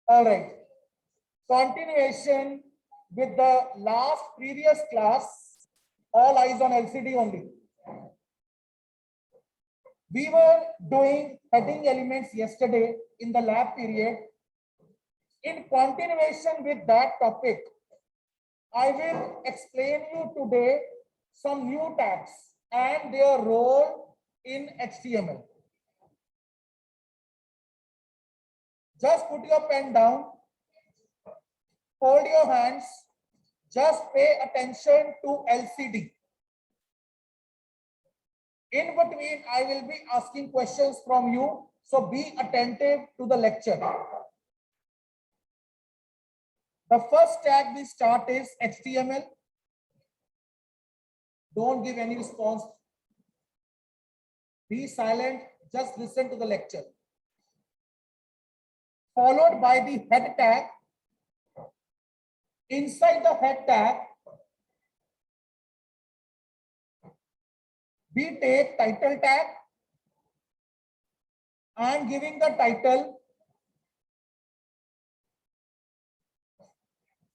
All right. Continuation with the last previous class. All eyes on LCD only. We were doing heading elements yesterday in the lab period. In continuation with that topic, I will explain you today some new tags and their role in HTML. Just put your pen down, hold your hands, just pay attention to LCD. In between, I will be asking questions from you, so be attentive to the lecture. The first tag we start is HTML. Don't give any response. Be silent, just listen to the lecture. Followed by the head tag. Inside the head tag, we take title tag. I am giving the title.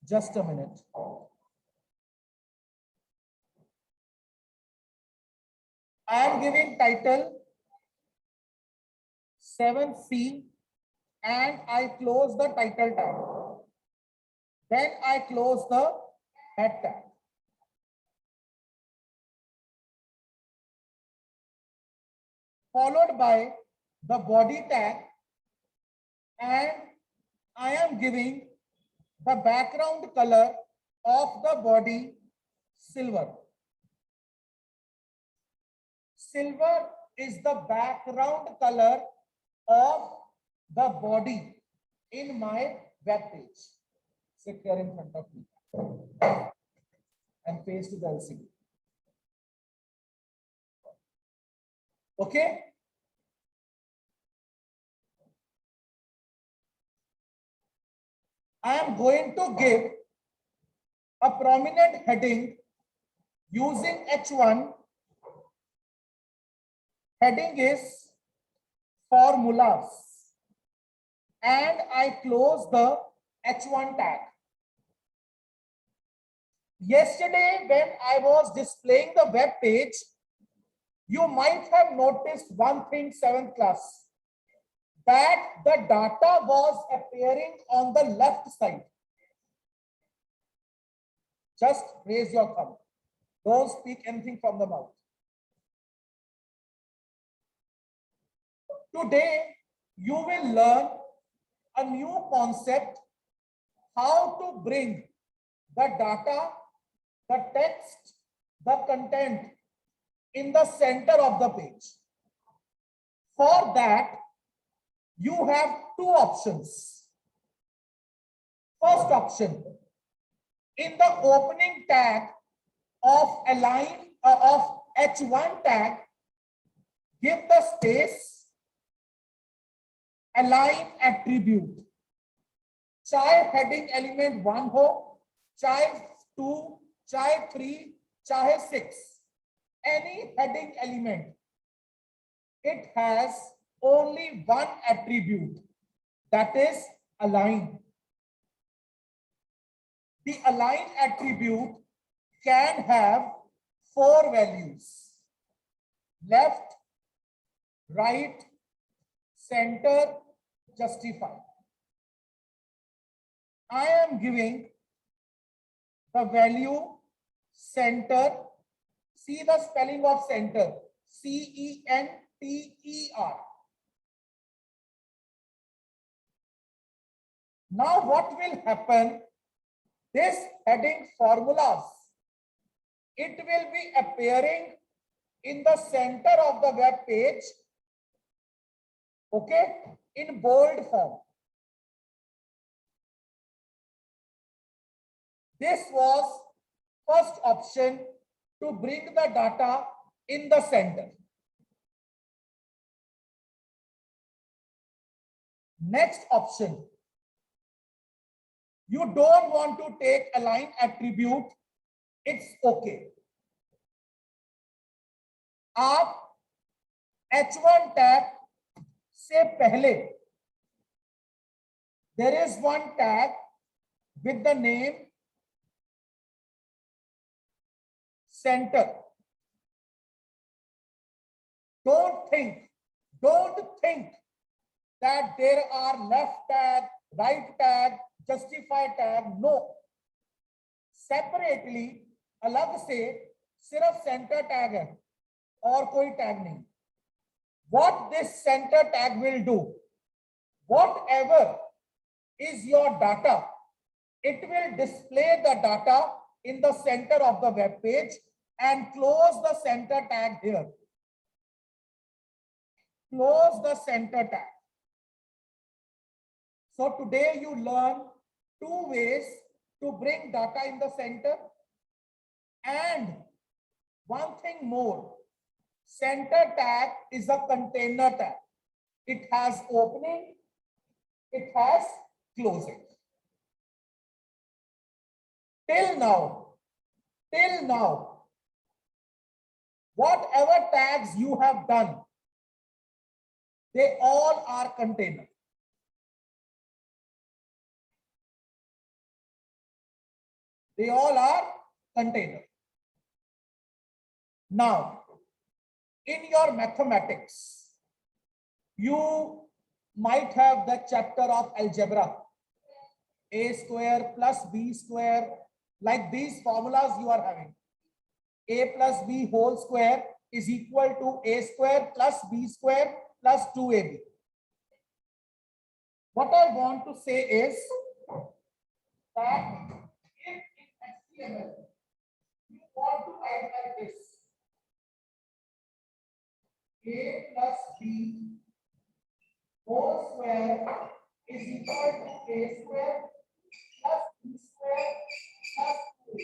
Just a minute. I am giving title 7C and I close the title tag. Then I close the head tag. Followed by the body tag, and I am giving the background color of the body silver. Silver is the background color of the body in my web page. Sit here in front of me and face to the LCD. Okay. I am going to give a prominent heading using H1. Heading is formulas. And I close the H1 tag. Yesterday, when I was displaying the web page, you might have noticed one thing, 7th class, that the data was appearing on the left side. Just raise your thumb. Don't speak anything from the mouth. Today, you will learn a new concept, how to bring the data, the text, the content in the center of the page. For that, you have two options. First option, in the opening tag of align of H1 tag, give the space, align attribute. चाहे heading element 1 हो, चाहे 2, चाहे 3, चाहे 6. Any heading element, it has only one attribute, that is align. The align attribute can have 4 values: left, right, center, justify. I am giving the value center. See the spelling of center, C-E-N-T-E-R. Now what will happen? This heading formulas, it will be appearing in the center of the web page, okay, in bold form. This was first option, to bring the data in the center. Next option, you don't want to take align attribute, it's okay. आप H1 tag से पहले there is one tag with the name center. Don't think that there are left tag, right tag, justify tag. No. Separately, अलग से सिर्फ center tag है और कोई tag नहीं. What this center tag will do, whatever is your data, it will display the data in the center of the web page and close the center tag here. Close the center tag. So today you learn two ways to bring data in the center, and one thing more, center tag is a container tag. It has opening, it has closing. Till now, whatever tags you have done, they all are container. They all are container. Now, in your mathematics, you might have the chapter of algebra, a square plus b square, like these formulas you are having. A plus b whole square is equal to a square plus b square plus 2ab. What I want to say is that if in HTML you want to write like this, a plus b whole square is equal to a square plus b square plus 2.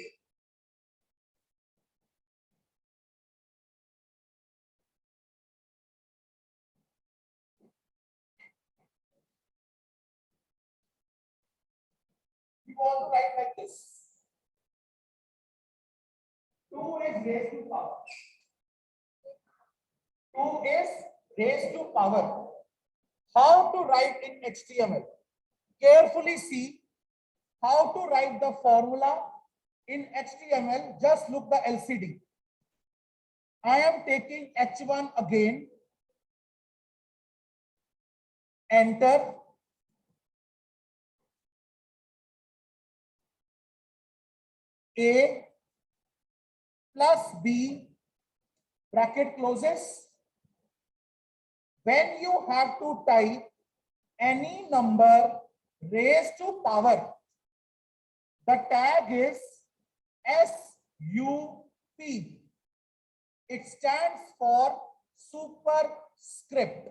You want to write like this. 2 is raised to power. 2 is raised to power. How to write in HTML? Carefully see how to write the formula in HTML. Just look the LCD. I am taking H1 again. Enter. A plus B, bracket closes. When you have to type any number raised to power, the tag is SUP. It stands for superscript.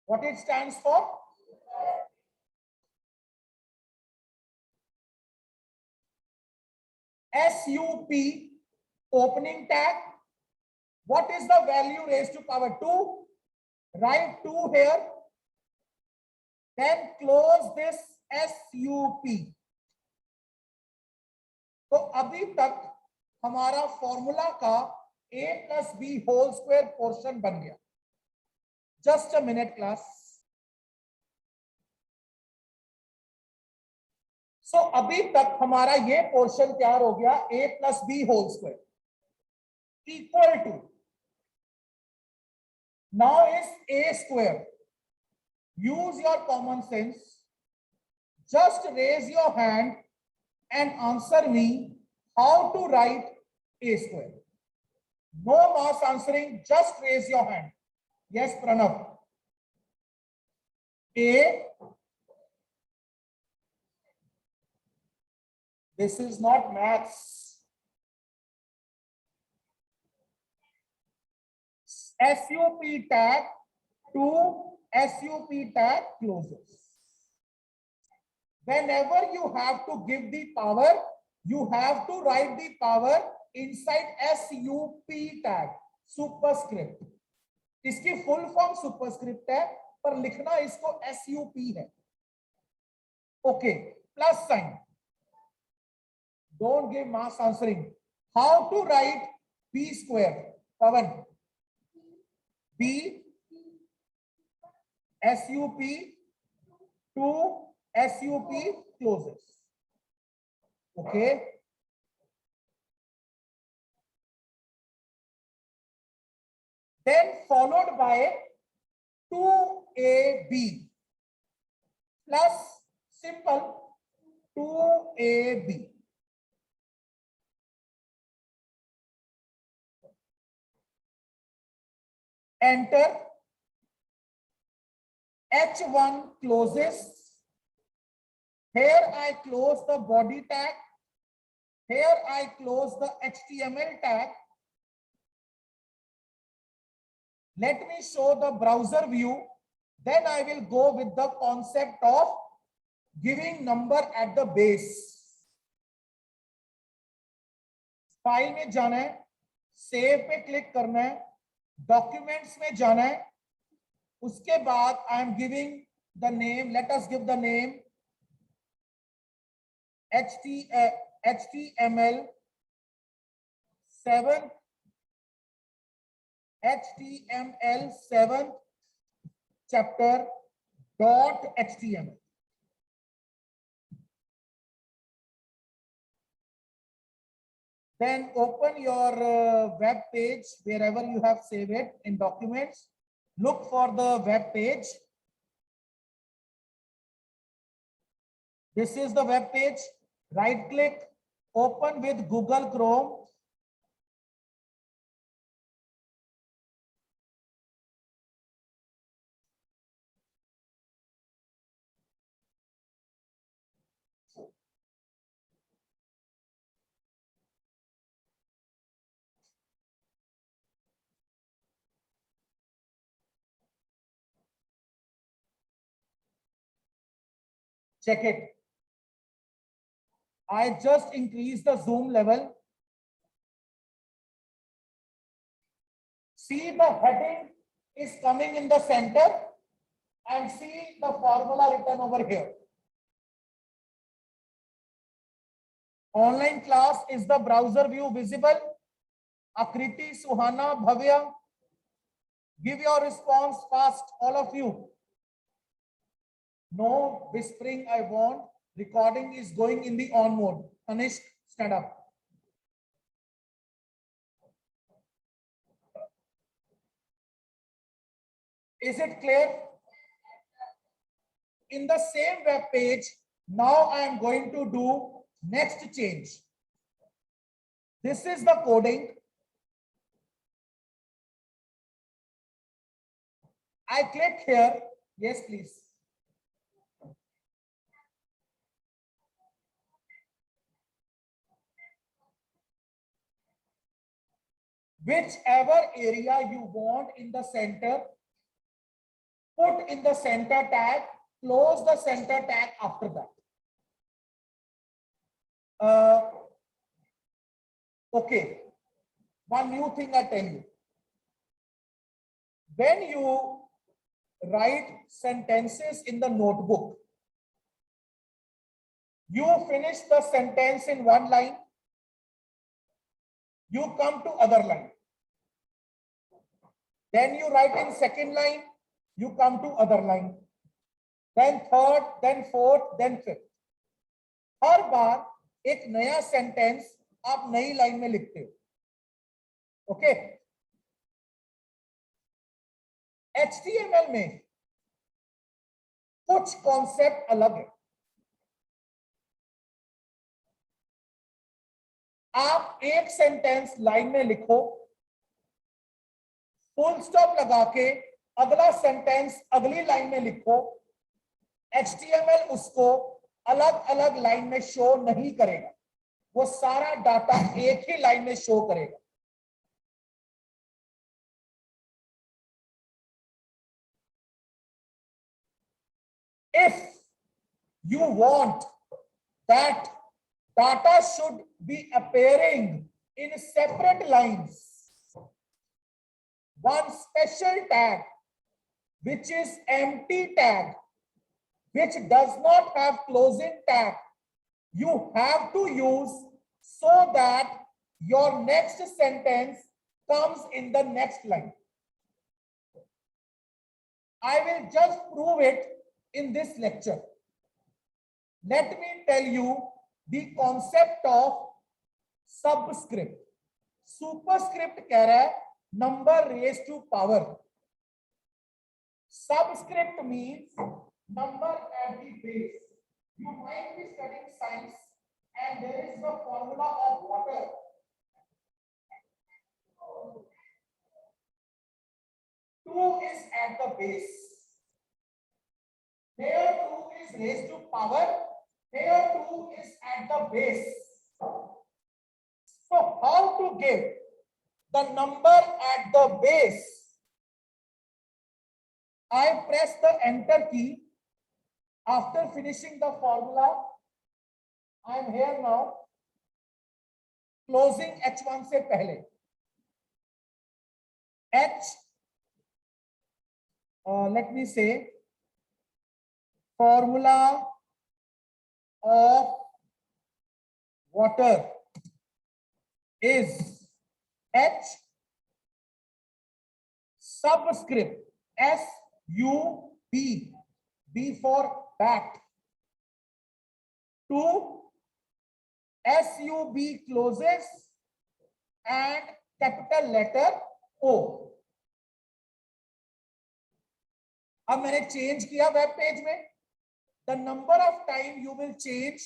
What it stands for? SUP, opening tag. What is the value raised to power 2? Write 2 here. Then close this SUP. तो अभी तक हमारा formula का a plus b whole square portion बन गया. Just a minute, class. So अभी तक हमारा ये पोर्शन तैयार हो गया, a plus b whole square equal to, now is a square. Use your common sense. Just raise your hand and answer me how to write a square. No mass answering, just raise your hand. Yes, Pranav. A. This is not maths. SUP tag to SUP tag closes. Whenever you have to give the power, you have to write the power inside SUP tag, superscript. इसकी full form superscript है, पर लिखना इसको SUP है. Okay, plus sign. Don't give mass answering. How to write b square? Pavan. B SUP to SUP closes. Okay. Then followed by 2AB plus simple 2AB. Enter. H1 closes. Here I close the body tag. Here I close the HTML tag. Let me show the browser view. Then I will go with the concept of giving number at the base. File में जाना है, save पे click करना है, documents में जाना है, उसके बाद I am giving the name, let us give the name HTML 7 HTML 7 chapter .html. Then open your web page wherever you have saved it in documents. Look for the web page. This is the web page. Right click, open with Google Chrome. Check it. I just increased the zoom level. See the heading is coming in the center and see the formula written over here. Online class, is the browser view visible? Akriti, Suhana, Bhavya, give your response fast, all of you. No whispering I want. Recording is going in the on mode. Anish, stand up. Is it clear? In the same web page, now I am going to do next change. This is the coding. I click here. Yes, please. Whichever area you want in the center, put in the center tag, close the center tag after that. Okay, one new thing I tell you. When you write sentences in the notebook, you finish the sentence in one line, you come to other line. Then you write in second line, you come to other line. Then third, then fourth, then fifth. हर बार एक नया sentence आप नई line में लिखते हो. Okay. HTML में कुछ concept अलग है. आप एक सेंटेंस लाइन में लिखो, फुल स्टॉप लगा के अगला सेंटेंस अगली लाइन में लिखो. HTML उसको अलग अलग लाइन में शो नहीं करेगा, वो सारा डाटा एक ही लाइन में शो करेगा. If you want that data should be appearing in separate lines, one special tag, which is empty tag, which does not have closing tag, you have to use so that your next sentence comes in the next line. I will just prove it in this lecture. let me tell you the concept of subscript. Superscript कह रहा है number raise to power. Subscript means number at the base. You might be studying science and there is the formula of water. 2 is at the base. Here 2 is raised to power. Here 2 is at the base. So how to give the number at the base? I press the enter key. After finishing the formula, I am here now. Closing H1 से पहले. H, let me say, formula of water is H subscript SUB, B for bat, 2 SUB closes and capital letter O. अब मैंने change किया web page में. The number of time you will change,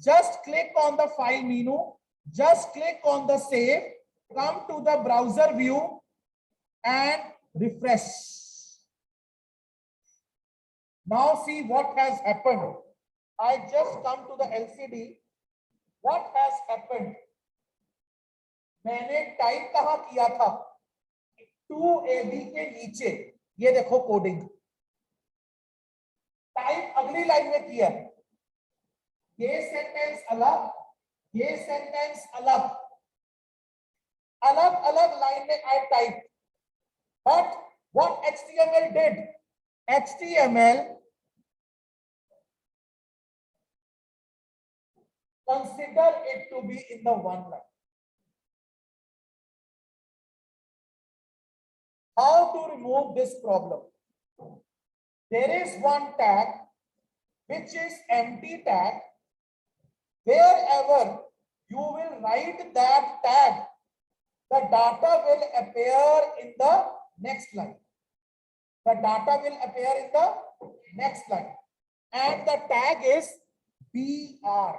just click on the file menu, just click on the save, come to the browser view and refresh. Now see what has happened. I just come to the LCD. What has happened? मैंने type कहाँ किया था? 2AB के नीचे. ये देखो coding. Type अगली line में किया. ये सेंटेंस अलग, ये सेंटेंस अलग, अलग अलग लाइन में I type. But what HTML did? HTML consider it to be in the one line. How to remove this problem? There is one tag which is empty tag. Wherever you will write that tag, the data will appear in the next line. The data will appear in the next line. And the tag is BR.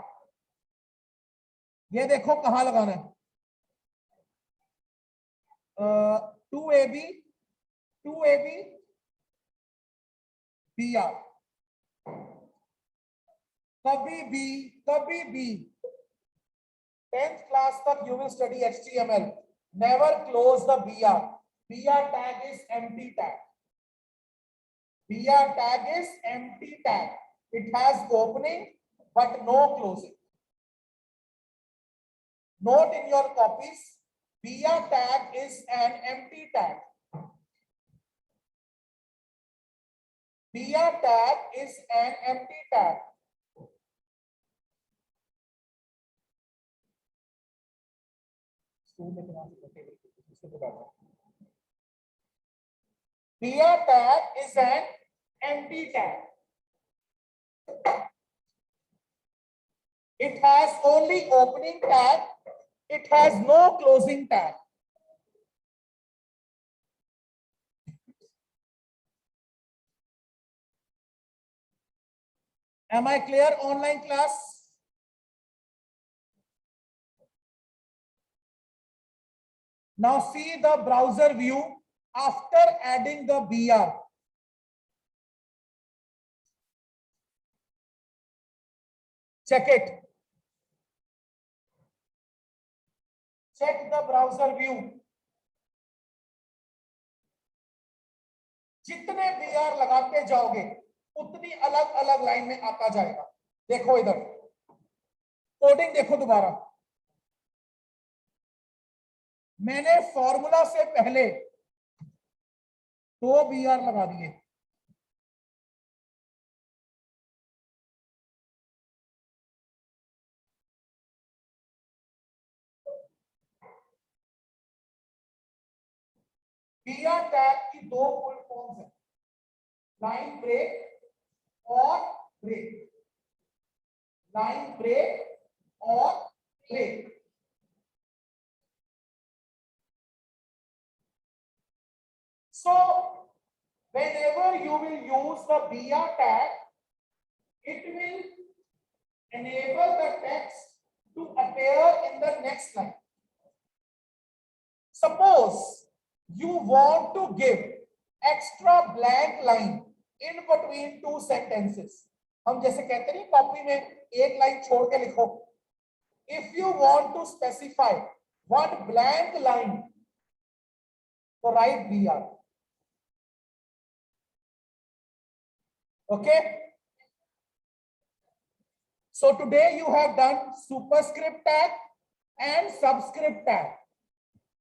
ये देखो कहां लगाना है. 2AB, 2AB, BR. कभी भी 10th class तक you will study HTML. Never close the BR. BR tag is empty tag. BR tag is empty tag. It has opening but no closing. Note in your copies, BR tag is an empty tag. BR tag is an empty tag. BR tag is an empty tag. It has only opening tag. It has no closing tag. Am I clear, online class? Now see the browser view after adding the BR. Check it. Check the browser view. जितने BR लगाते जाओगे उतनी अलग अलग line में आता जाएगा. देखो इधर कोडिंग देखो दोबारा. मैंने फॉर्मूला से पहले 2 BR लगा दिए. BR टैग की 2 फुल फॉर्म्स हैं, लाइन ब्रेक और break. line break or break. So whenever you will use the BR tag, it will enable the text to appear in the next line. Suppose you want to give extra blank line in between two sentences. हम जैसे कहते हैं copy में एक line छोड़ के लिखो. If you want to specify one blank line, so write BR. Okay. So today you have done superscript tag and subscript tag.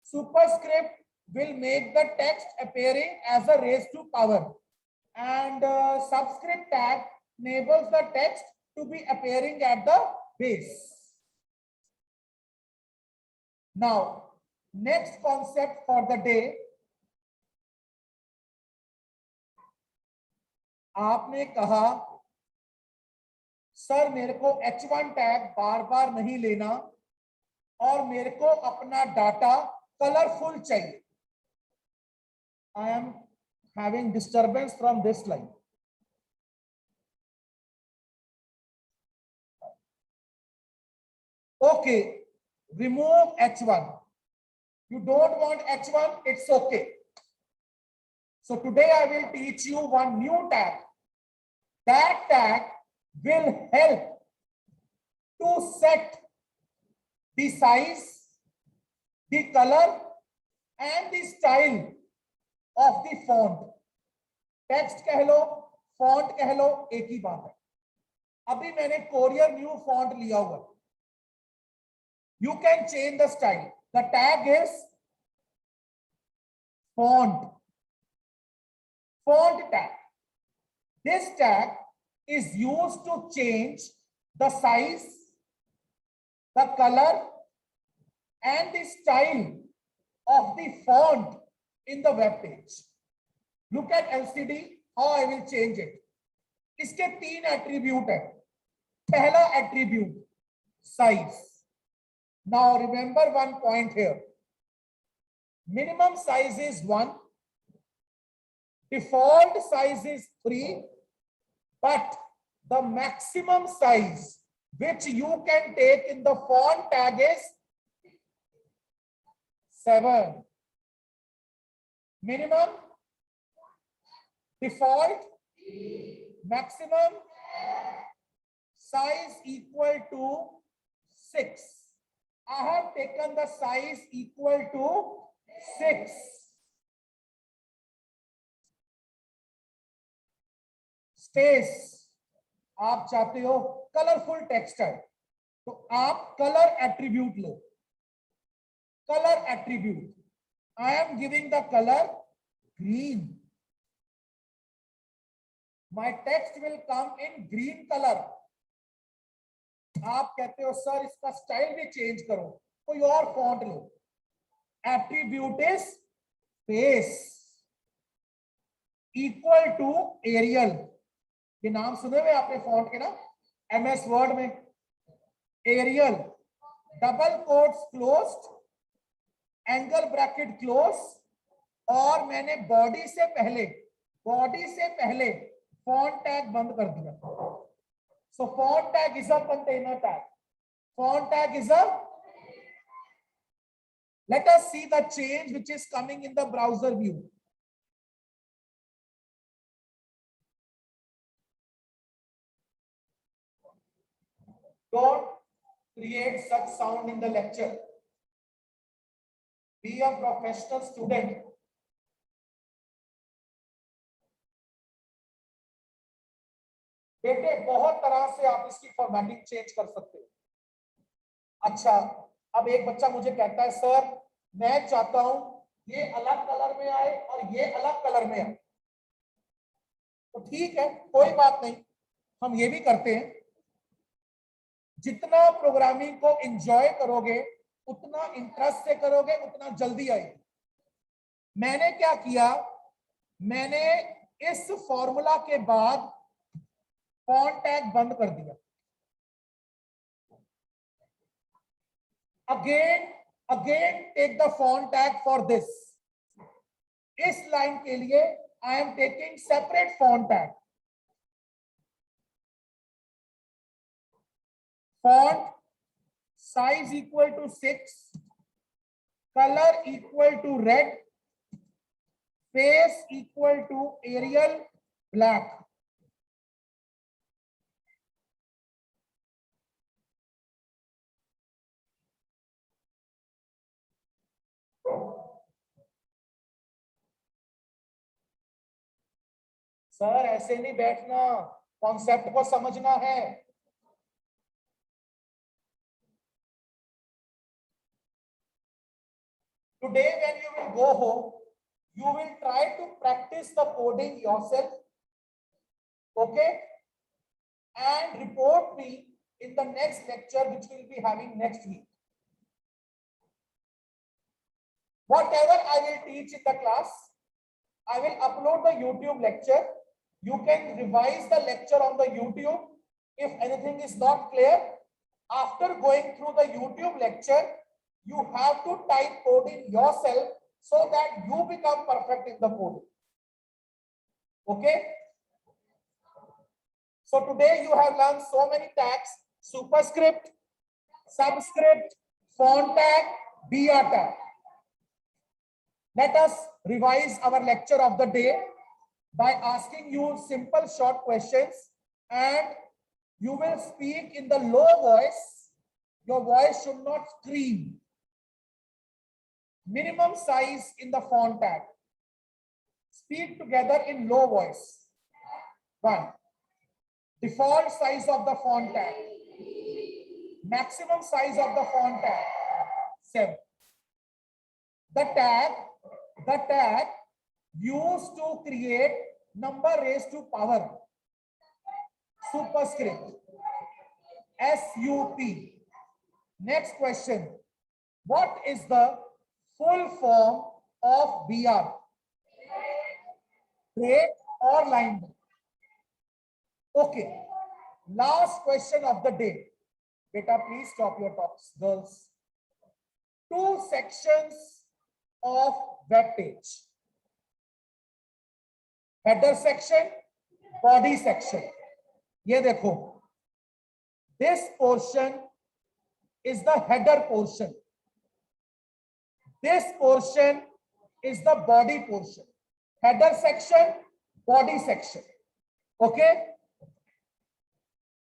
Superscript will make the text appearing as a raised to power, and subscript tag enables the text to be appearing at the base. Now, next concept for the day. आपने कहा sir मेरे को H1 tag बार बार नहीं लेना और मेरे को अपना डाटा कलरफुल चाहिए. I am having disturbance from this line. Okay, remove H1. You don't want H1, it's okay. So today I will teach you one new tag. That tag will help to set the size, the color, and the style of the font. Text कह लो, font कह लो, एक ही बात है. अभी मैंने Courier new font लिया हुआ. You can change the style. The tag is font. Font tag. This tag is used to change the size, the color, and the style of the font in the web page. Look at LCD, how I will change it. इसके तीन attribute है. पहला attribute, size. Now remember one point here. Minimum size is 1. Default size is 3, but the maximum size which you can take in the font tag is 7. Minimum, default, maximum, size equal to 6. I have taken the size equal to 6. Space आप चाहते हो colourful text है तो आप colour attribute low. Colour attribute I am giving the colour green. My text will come in green colour. आप कहते हो sir इसका स्टाइल भी चेंज करो, कोई और फॉन्ट लो. Attribute is space equal to Arial. ये नाम सुने हुए आपने फॉन्ट के ना MS वर्ड में. Arial, double quotes closed, angle bracket close, और मैंने बॉडी से पहले फॉन्ट टैग बंद कर दिया. So font tag is a container tag. Font tag is a. Let us see the change which is coming in the browser view. Don't create such sound in the lecture. Be a professional student. बेटे बहुत तरह से आप इसकी formatting change कर सकते हो. अच्छा, अब एक बच्चा मुझे कहता है सर मैं चाहता हूं ये अलग कलर में आए और ये अलग कलर में आए. तो ठीक है, कोई बात नहीं, हम ये भी करते हैं. जितना प्रोग्रामिंग को एंजॉय करोगे उतना इंटरेस्ट से करोगे उतना जल्दी आएगी. मैंने क्या किया, मैंने इस फॉर्मूला के बाद फॉन्ट टैग बंद कर दिया. again take the font tag for this. इस लाइन के लिए I am taking separate font tag. Font size equal to 6, color equal to red, face equal to Arial black. Sir ऐसे नहीं बैठना, कॉन्सेप्ट को समझना है. Today when you will go home, you will try to practice the coding yourself, okay, and report me in the next lecture which we will be having next week. Whatever I will teach in the class, I will upload the YouTube lecture. You can revise the lecture on the YouTube. If anything is not clear, after going through the YouTube lecture, you have to type coding yourself so that you become perfect in the coding. Okay? So today you have learned so many tags: superscript, subscript, font tag, BR tag. Let us revise our lecture of the day by asking you simple short questions, and you will speak in the low voice. Your voice should not scream. Minimum size in the font tag. Speak together in low voice. 1. Default size of the font tag. Maximum size of the font tag. 7. The tag used to create number raised to power. Superscript. SUP. Next question. What is the full form of BR? Break or line break? Okay. Last question of the day. Beta, please stop your talks, girls. 2 sections of web page. Header section, body section. ये देखो. This portion is the header portion. This portion is the body portion. Header section, body section. Okay.